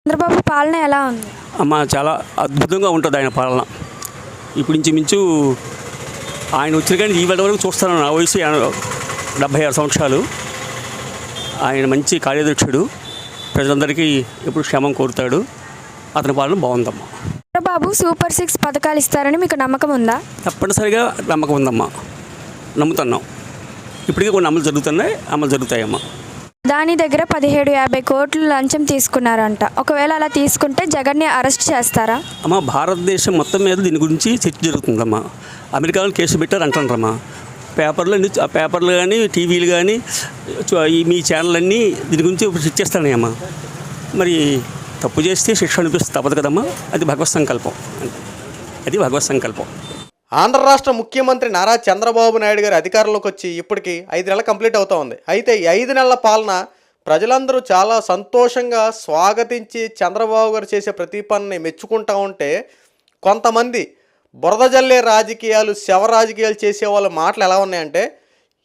చంద్రబాబు పాలన ఎలా ఉంది? అమ్మ చాలా అద్భుతంగా ఉంటుంది ఆయన పాలన. ఇప్పుడు ఇంచుమించు ఆయన వచ్చిన కానీ ఈ వేళ వరకు చూస్తాను. నా వయసు 76 సంవత్సరాలు. ఆయన మంచి కార్యదక్షుడు, ప్రజలందరికీ ఎప్పుడు క్షేమం కోరుతాడు. అతని పాలన బాగుందమ్మా. చంద్రబాబు సూపర్ 6 పథకాలు ఇస్తారని మీకు నమ్మకం ఉందా? తప్పనిసరిగా నమ్మకం ఉందమ్మా, నమ్ముతున్నాం. ఇప్పటికీ కొన్ని అమలు జరుగుతాయమ్మా. దాని దగ్గర 1750 కోట్లు లంచం తీసుకున్నారంట. ఒకవేళ అలా తీసుకుంటే జగన్ని అరెస్ట్ చేస్తారా? అమ్మ, భారతదేశం మొత్తం మీద దీని గురించి చర్చ జరుగుతుందమ్మా. అమెరికాలో కేసు పెట్టారు అంటారమ్మా. పేపర్లు కానీ టీవీలు కానీ మీ ఛానల్ అన్నీ దీని గురించి చర్చ చేస్తానమ్మా. మరి తప్పు చేస్తే శిక్ష అనిపిస్తుంది, తప్పదు కదమ్మా. అది భగవత్ సంకల్పం. ఆంధ్ర రాష్ట్ర ముఖ్యమంత్రి నారా చంద్రబాబు నాయుడు గారు అధికారంలోకి వచ్చి ఇప్పటికి 5 నెలలు కంప్లీట్ అవుతూ ఉంది. అయితే ఈ 5 నెలల పాలన ప్రజలందరూ చాలా సంతోషంగా స్వాగతించి చంద్రబాబు గారు చేసే ప్రతి పనిని మెచ్చుకుంటూ ఉంటే, కొంతమంది బురద జల్లే రాజకీయాలు, శవ రాజకీయాలు చేసే వాళ్ళ మాటలు ఎలా ఉన్నాయంటే,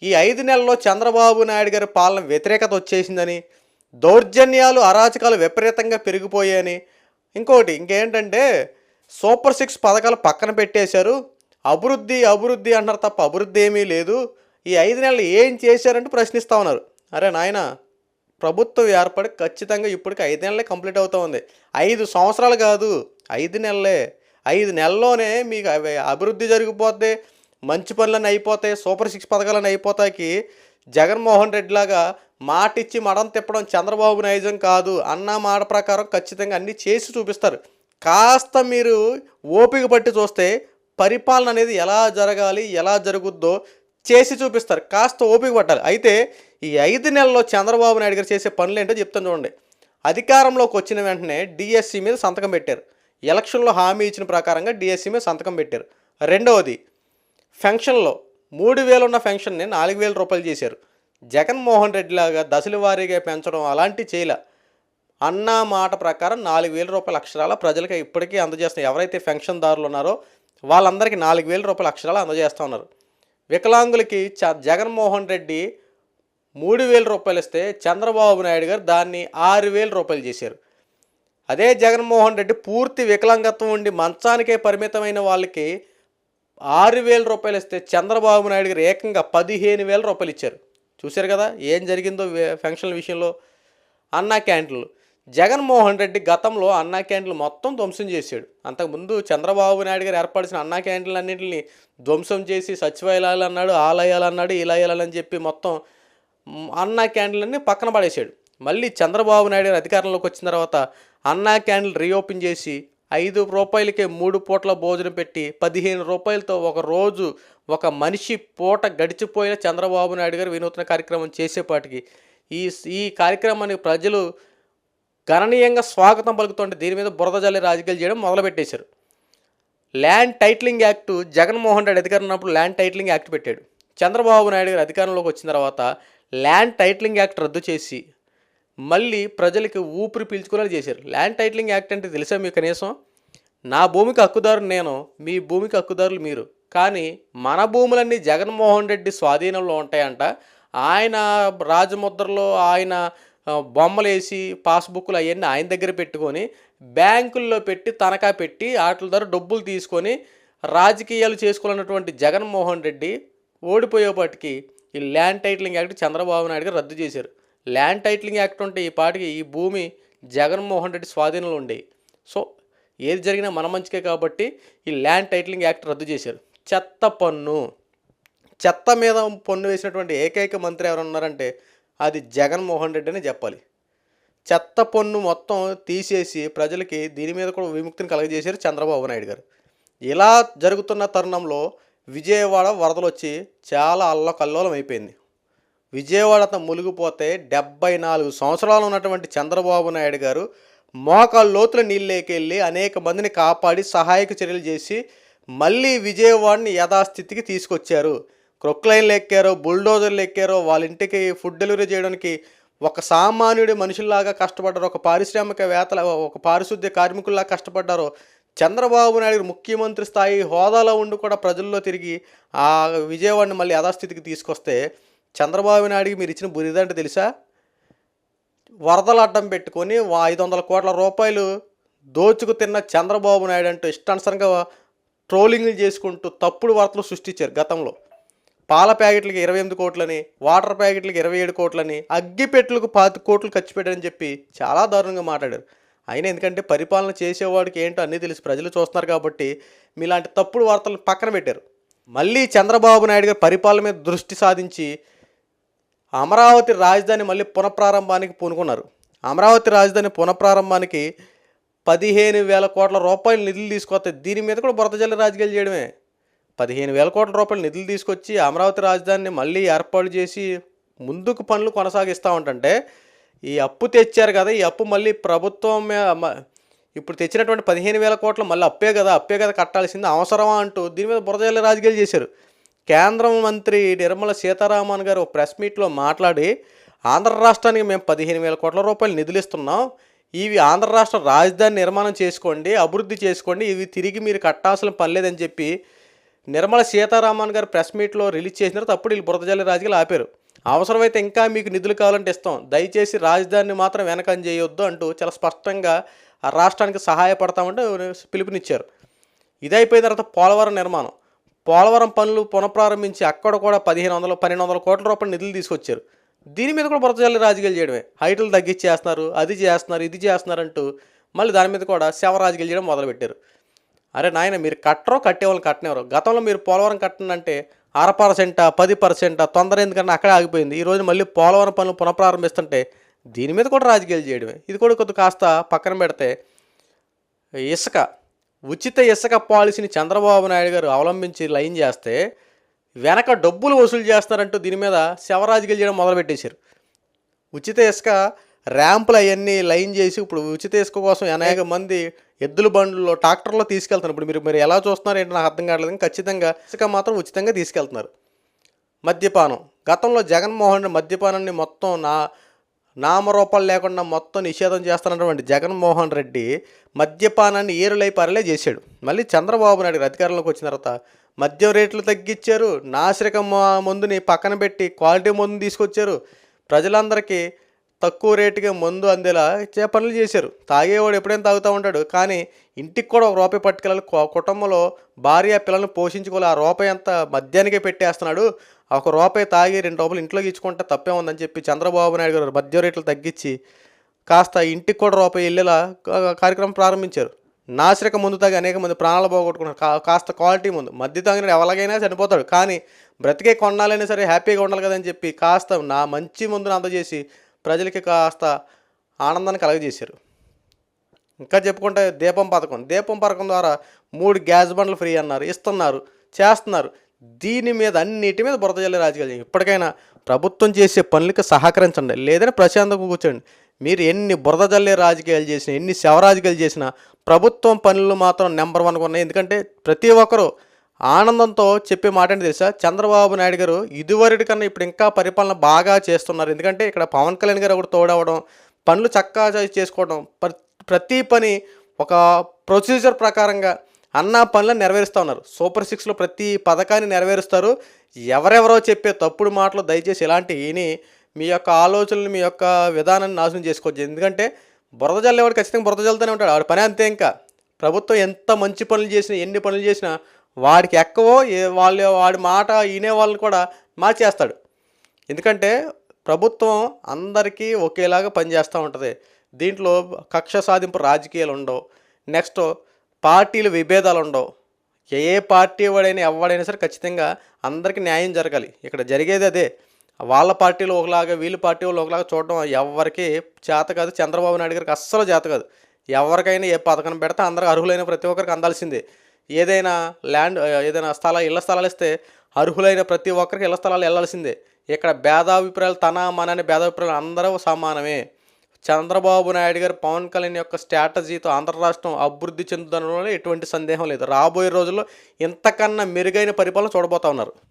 ఈ 5 నెలల్లో చంద్రబాబు నాయుడు గారి పాలన వ్యతిరేకత వచ్చేసిందని, దౌర్జన్యాలు అరాచకాలు విపరీతంగా పెరిగిపోయాయని, ఇంకేంటంటే సూపర్ 6 పథకాలు పక్కన పెట్టేశారు, అభివృద్ధి అంటున్నారు తప్ప అభివృద్ధి ఏమీ లేదు, ఈ 5 నెలలు ఏం చేశారంటూ ప్రశ్నిస్తూ ఉన్నారు. అరే నాయన, ప్రభుత్వం ఏర్పడి ఖచ్చితంగా ఇప్పటికి 5 నెలలే కంప్లీట్ అవుతూ ఉంది. 5 సంవత్సరాలు కాదు, 5 నెలలే. 5 నెలల్లోనే మీకు అభివృద్ధి జరిగిపోతే, మంచి పనులన్నీ అయిపోతాయి, సూపర్ 6 పథకాలన్నీ అయిపోతాయి. జగన్మోహన్ రెడ్డి లాగా మాట ఇచ్చి మడం తిప్పడం చంద్రబాబు నైజం కాదు. అన్న మాట ప్రకారం ఖచ్చితంగా అన్నీ చేసి చూపిస్తారు. కాస్త మీరు ఓపిక పట్టి చూస్తే పరిపాలన అనేది ఎలా జరగాలి, ఎలా జరుగుద్దో చేసి చూపిస్తారు. కాస్త ఓపిక పట్టాలి. అయితే ఈ 5 నెలల్లో చంద్రబాబు నాయుడు గారు చేసే పనులు ఏంటో చెప్తాను చూడండి. అధికారంలోకి వచ్చిన వెంటనే డిఎస్సి మీద సంతకం పెట్టారు. ఎలక్షన్లో హామీ ఇచ్చిన ప్రకారంగా డిఎస్సి మీద సంతకం పెట్టారు. రెండవది, పెన్షన్లో 3,000 ఉన్న పెన్షన్ని 4,000 రూపాయలు చేశారు. జగన్మోహన్ రెడ్డి లాగా దశల వారీగా పెంచడం అలాంటివి చేయలే. అన్న మాట ప్రకారం 4,000 రూపాయల అక్షరాల ప్రజలకి ఇప్పటికీ అందజేస్తున్నారు. ఎవరైతే పెన్షన్దారులు ఉన్నారో వాళ్ళందరికీ 4,000 రూపాయల అక్షరాలు అందజేస్తూ ఉన్నారు. వికలాంగులకి జగన్మోహన్ రెడ్డి 3,000 రూపాయలు ఇస్తే చంద్రబాబు నాయుడు గారు దాన్ని 6,000 రూపాయలు చేశారు. అదే జగన్మోహన్ రెడ్డి పూర్తి వికలాంగత్వం ఉండి మంచానికే పరిమితమైన వాళ్ళకి 6,000 రూపాయలు ఇస్తే చంద్రబాబు నాయుడు గారు ఏకంగా 15,000 రూపాయలు ఇచ్చారు. చూశారు కదా ఏం జరిగిందో పెన్షన్ల విషయంలో. అన్నా క్యాంటీన్లు, జగన్మోహన్ రెడ్డి గతంలో అన్నా క్యాంటీన్లు మొత్తం ధ్వంసం చేశాడు. అంతకుముందు చంద్రబాబు నాయుడు గారు ఏర్పరిచిన అన్నా క్యాంటీన్లు అన్నింటిని ధ్వంసం చేసి సచివాలయాలు అన్నాడు, ఆలయాలు అన్నాడు, ఇలాయాలని అని చెప్పి మొత్తం అన్నా క్యాంటీన్లన్నీ పక్కన పడేశాడు. మళ్ళీ చంద్రబాబు నాయుడు గారు అధికారంలోకి వచ్చిన తర్వాత అన్నా క్యాంటీన్లు రీఓపెన్ చేసి 5 రూపాయలకే 3 పూట్ల భోజనం పెట్టి 15 రూపాయలతో ఒక రోజు ఒక మనిషి పూట గడిచిపోయిన చంద్రబాబు నాయుడు గారు వినూత్న కార్యక్రమం చేసేపాటికి ఈ కార్యక్రమానికి ప్రజలు గణనీయంగా స్వాగతం పలుకుతుంటే దీని మీద బురద జల్లే రాజకీయాలు చేయడం మొదలుపెట్టేశారు. Land titling act Jaganmohan Reddy అధికారం ఉన్నప్పుడు ల్యాండ్ టైటిలింగ్ యాక్ట్ పెట్టాడు. చంద్రబాబు నాయుడు గారు అధికారంలోకి వచ్చిన తర్వాత ల్యాండ్ టైటిలింగ్ యాక్ట్ రద్దు చేసి మళ్ళీ ప్రజలకి ఊపిరి పీల్చుకునేలా చేశారు. ల్యాండ్ టైటిలింగ్ యాక్ట్ అంటే తెలుసా మీకు? కనీసం నా భూమికి హక్కుదారు నేను, మీ భూమికి హక్కుదారులు మీరు. కానీ మన భూములన్నీ జగన్మోహన్ రెడ్డి స్వాధీనంలో ఉంటాయంట. ఆయన రాజముద్రలో ఆయన బొమ్మలు వేసి పాస్బుక్లు అవన్నీ ఆయన దగ్గర పెట్టుకొని బ్యాంకుల్లో పెట్టి తనఖా పెట్టి వాటి ద్వారా డబ్బులు తీసుకొని రాజకీయాలు చేసుకోవాలన్నటువంటి జగన్మోహన్ రెడ్డి ఓడిపోయేపాటికి ఈ land titling act Chandrababu Naidu గారు రద్దు చేశారు. ల్యాండ్ టైటిలింగ్ యాక్ట్ ఉంటే ఈ పాటికి ఈ భూమి జగన్మోహన్ రెడ్డి స్వాధీనంలో ఉండేవి. సో ఏది జరిగినా మన మంచికే కాబట్టి ఈ ల్యాండ్ టైటిలింగ్ యాక్ట్ రద్దు చేశారు. చెత్త మీద పన్ను వేసినటువంటి ఏకైక మంత్రి ఎవరు ఉన్నారంటే అది జగన్మోహన్ రెడ్డి అని చెప్పాలి. చెత్త పన్ను మొత్తం తీసేసి ప్రజలకి దీని మీద కూడా విముక్తిని కలగజేశారు చంద్రబాబు నాయుడు గారు. ఇలా జరుగుతున్న తరుణంలో విజయవాడ వరదలు వచ్చి చాలా అల్లకల్లోలం అయిపోయింది. విజయవాడ మునిగిపోతే 74 సంవత్సరాలు ఉన్నటువంటి చంద్రబాబు నాయుడు గారు మోకాళ్ళ లోతుల నీళ్ళేకెళ్ళి అనేక మందిని కాపాడి సహాయక చర్యలు చేసి మళ్ళీ విజయవాడని యథాస్థితికి తీసుకొచ్చారు. క్రొక్లైన్లు ఎక్కారో, బుల్డోజర్లు ఎక్కారో, వాళ్ళ ఇంటికి ఫుడ్ డెలివరీ చేయడానికి ఒక సామాన్యుడి మనుషుల్లాగా కష్టపడ్డారు, ఒక పారిశ్రామికవేత్తల ఒక పారిశుద్ధ్య కార్మికుల్లా కష్టపడ్డారో. చంద్రబాబు నాయుడు ముఖ్యమంత్రి స్థాయి హోదాలో ఉండి కూడా ప్రజల్లో తిరిగి ఆ విజయవాడని మళ్ళీ యథాస్థితికి తీసుకొస్తే చంద్రబాబు నాయుడికి మీరు ఇచ్చిన బురిదంటే తెలుసా? వరదలు అడ్డం పెట్టుకొని 500 కోట్ల రూపాయలు దోచుకు తిన్న చంద్రబాబు నాయుడు అంటూ ఇష్టానుసారంగా ట్రోలింగ్లు చేసుకుంటూ తప్పుడు వార్తలు సృష్టించారు గతంలో. పాల ప్యాకెట్లకి 28 కోట్లని, వాటర్ ప్యాకెట్లకి 27 కోట్లని, అగ్గిపెట్లకు 25 కోట్లు ఖర్చు పెట్టారని చెప్పి చాలా దారుణంగా మాట్లాడారు. అయినా ఎందుకంటే పరిపాలన చేసేవాడికి ఏంటో అన్నీ తెలిసి ప్రజలు చూస్తున్నారు కాబట్టి మీలాంటి తప్పుడు వార్తలను పక్కన పెట్టారు. మళ్ళీ చంద్రబాబు నాయుడు గారు పరిపాలన మీద దృష్టి సాధించి అమరావతి రాజధాని మళ్ళీ పునఃప్రారంభానికి పూనుకున్నారు. అమరావతి రాజధాని పునఃప్రారంభానికి 15,000 కోట్ల రూపాయలు నిధులు తీసుకొస్తే దీని మీద కూడా బురద జల్లి రాజకీయాలు చేయడమే. 15,000 కోట్ల రూపాయలు నిధులు తీసుకొచ్చి అమరావతి రాజధానిని మళ్ళీ ఏర్పాటు చేసి ముందుకు పనులు కొనసాగిస్తూ ఉంటుంటే ఈ అప్పు తెచ్చారు కదా, ఈ అప్పు మళ్ళీ ప్రభుత్వం ఇప్పుడు తెచ్చినటువంటి 15,000 కోట్లు మళ్ళీ అప్పే కదా కట్టాల్సింది, అవసరమా అంటూ దీని మీద బురద జల్లి రాజకీయాలు చేశారు. కేంద్ర మంత్రి నిర్మలా సీతారామన్ గారు ఒక ప్రెస్ మీట్లో మాట్లాడి ఆంధ్ర రాష్ట్రానికి మేము 15,000 కోట్ల రూపాయలు నిధులు ఇస్తున్నాం, ఇవి ఆంధ్ర రాష్ట్ర రాజధాని నిర్మాణం చేసుకోండి, అభివృద్ధి చేసుకోండి, ఇవి తిరిగి మీరు కట్టాల్సిన పని లేదని చెప్పి నిర్మలా సీతారామన్ గారు ప్రెస్ మీట్లో రిలీజ్ చేసిన తర్వాత అప్పుడు వీళ్ళు బురద జల్లి రాజకీయాలు ఆపారు. అవసరమైతే ఇంకా మీకు నిధులు కావాలంటే ఇస్తాం, దయచేసి రాజధానిని మాత్రం వెనకం చేయొద్దు అంటూ చాలా స్పష్టంగా ఆ రాష్ట్రానికి సహాయపడతామంటే పిలుపునిచ్చారు. ఇదైపోయిన తర్వాత పోలవరం నిర్మాణం, పోలవరం పనులు పునఃప్రారంభించి అక్కడ కూడా 1,500-1,200 కోట్ల రూపాయల నిధులు తీసుకొచ్చారు. దీని మీద కూడా బురద జల్లి రాజకీయాలు చేయడమే. హైట్లు తగ్గించేస్తున్నారు, అది చేస్తున్నారు, ఇది చేస్తున్నారు అంటూ మళ్ళీ దాని మీద కూడా శవ రాజకీయాలు చేయడం మొదలుపెట్టారు. అరే నాయన, మీరు కట్టేవాళ్ళని కట్టనివ్వరు. గతంలో మీరు పోలవరం కట్టనంటే 0.5%, 10% తొందర ఎందుకంటే అక్కడే ఆగిపోయింది. ఈరోజు మళ్ళీ పోలవరం పనులు పునఃప్రారంభిస్తుంటే దీని మీద కూడా రాజకీయాలు చేయడమే. ఇది కూడా కొద్ది కాస్త పక్కన పెడితే ఉచిత ఇసుక పాలసీని చంద్రబాబు నాయుడు గారు అవలంబించి లైన్ చేస్తే వెనక డబ్బులు వసూలు చేస్తారంటూ దీని మీద శవరాజకీయాలు చేయడం మొదలుపెట్టేశారు. ఉచిత ఇసుక ర్యాంపులు అవన్నీ లైన్ చేసి ఇప్పుడు ఉచిత ఇసుక కోసం అనేక మంది ఎద్దుల బండ్లలో ట్రాక్టర్లో తీసుకెళ్తున్నారు. ఇప్పుడు మీరు ఎలా చూస్తున్నారు ఏంటో నాకు అర్థం కావట్లేదు. ఖచ్చితంగా ఇసుక మాత్రం ఉచితంగా తీసుకెళ్తున్నారు. మద్యపానం, గతంలో జగన్మోహన్ రెడ్డి మద్యపానాన్ని మొత్తం నామరూపాలు లేకుండా మొత్తం నిషేధం చేస్తున్నటువంటి జగన్మోహన్ రెడ్డి మద్యపానాన్ని ఏరులై పారలే చేశాడు. మళ్ళీ చంద్రబాబు నాయుడు అధికారంలోకి వచ్చిన తర్వాత మద్యం రేట్లు తగ్గించారు, నాసిరకం మందుని పక్కన పెట్టి క్వాలిటీ మందుని తీసుకొచ్చారు, ప్రజలందరికీ తక్కువ రేటుగా మందు అందేలా పనులు చేశారు. తాగేవాడు ఎప్పుడైనా తాగుతూ ఉంటాడు, కానీ ఇంటికి కూడా ఒక రూపాయి పట్టుకెళ్ళాలి, కుటుంబంలో భార్య పిల్లల్ని పోషించుకోవాలి, ఆ రూపాయి అంతా మద్యానికే పెట్టేస్తున్నాడు, ఒక రూపాయి తాగి 2 రూపాయలు ఇంట్లోకి ఇచ్చుకుంటే తప్పే ఉందని చెప్పి చంద్రబాబు నాయుడు గారు మద్యం రేట్లు తగ్గించి కాస్త ఇంటికి కూడా రూపాయి వెళ్ళేలా కార్యక్రమం ప్రారంభించారు. నాసిరక ముందు తాగి అనేక మంది ప్రాణాలు పోగొట్టుకున్నారు. కాస్త క్వాలిటీ ముందు మద్య తాగిన ఎలాగైనా చనిపోతాడు, కానీ బ్రతికే కొన్నాలైనా సరే హ్యాపీగా ఉండాలి కదని చెప్పి కాస్త మంచి ముందును అందజేసి ప్రజలకి కాస్త ఆనందాన్ని కలగజేశారు. ఇంకా చెప్పుకుంటే దీపం పథకం ద్వారా 3 గ్యాస్ బండ్లు ఫ్రీ అన్నారు, ఇస్తున్నారు, చేస్తున్నారు. దీని మీద అన్నిటి మీద బురద జల్లి రాజకీయాలు. ఇప్పటికైనా ప్రభుత్వం చేసే పనులకి సహకరించండి, లేదని ప్రశాంతంగా కూర్చోండి. మీరు ఎన్ని బురద జల్లే రాజకీయాలు చేసినా, ఎన్ని శవరాజకీయాలు చేసినా ప్రభుత్వం పనులు మాత్రం నెంబర్ 1 ఉన్నాయి. ఎందుకంటే ప్రతి ఒక్కరూ ఆనందంతో చెప్పే మాట ఏంటి తెలుసా, చంద్రబాబు నాయుడు గారు ఇదివరటి కన్నా ఇప్పుడు ఇంకా పరిపాలన బాగా చేస్తున్నారు. ఎందుకంటే ఇక్కడ పవన్ కళ్యాణ్ గారు ఒకటి తోడవడం, పనులు చక్కగా చేసుకోవడం, ప్రతి పని ఒక ప్రొసీజర్ ప్రకారంగా అన్న పనులను నెరవేరుస్తూ ఉన్నారు. సూపర్ 6లో ప్రతి పథకాన్ని నెరవేరుస్తారు. ఎవరెవరో చెప్పే తప్పుడు మాటలు దయచేసి ఇలాంటి విని మీ యొక్క ఆలోచనలు, మీ యొక్క విధానాన్ని నాశనం చేసుకోవచ్చు. ఎందుకంటే బురద జల్లేవాడు ఖచ్చితంగా బురద జల్లుతూనే ఉంటాడు, వాడి పని అంతే. ఇంకా ప్రభుత్వం ఎంత మంచి పనులు చేసినా, ఎన్ని పనులు చేసినా వాడికి ఎక్కువ వాడి మాట వినే వాళ్ళని కూడా మార్చేస్తాడు. ఎందుకంటే ప్రభుత్వం అందరికీ ఒకేలాగా పనిచేస్తూ ఉంటుంది. దీంట్లో కక్ష సాధింపు రాజకీయాలు ఉండవు. నెక్స్ట్ పార్టీలు విభేదాలు ఉండవు. ఏ పార్టీ వాడైనా ఎవడైనా సరే ఖచ్చితంగా అందరికీ న్యాయం జరగాలి. ఇక్కడ జరిగేది అదే. వాళ్ళ పార్టీలో ఒకలాగా, వీళ్ళ పార్టీ వాళ్ళు ఒకలాగా చూడడం ఎవరికి చేత కాదు. చంద్రబాబు నాయుడు గారికి అస్సలు చేత కాదు. ఎవరికైనా ఏ పథకం పెడితే అందరికి అర్హులైన ప్రతి ఒక్కరికి అందాల్సిందే. ఏదైనా ఇళ్ల స్థలాలు ఇస్తే అర్హులైన ప్రతి ఒక్కరికి ఇళ్ల స్థలాలు వెళ్ళాల్సిందే. ఇక్కడ భేదాభిప్రాయాలు మన అనే భేదాభిప్రాయాలు అందరూ సమానమే. చంద్రబాబు నాయుడు గారు పవన్ కళ్యాణ్ యొక్క స్ట్రాటజీతో ఆంధ్ర రాష్ట్రం అభివృద్ధి చెందుతుందనడంలో ఎటువంటి సందేహం లేదు. రాబోయే రోజుల్లో ఇంతకన్నా మెరుగైన పరిపాలన చూడబోతా ఉన్నారు.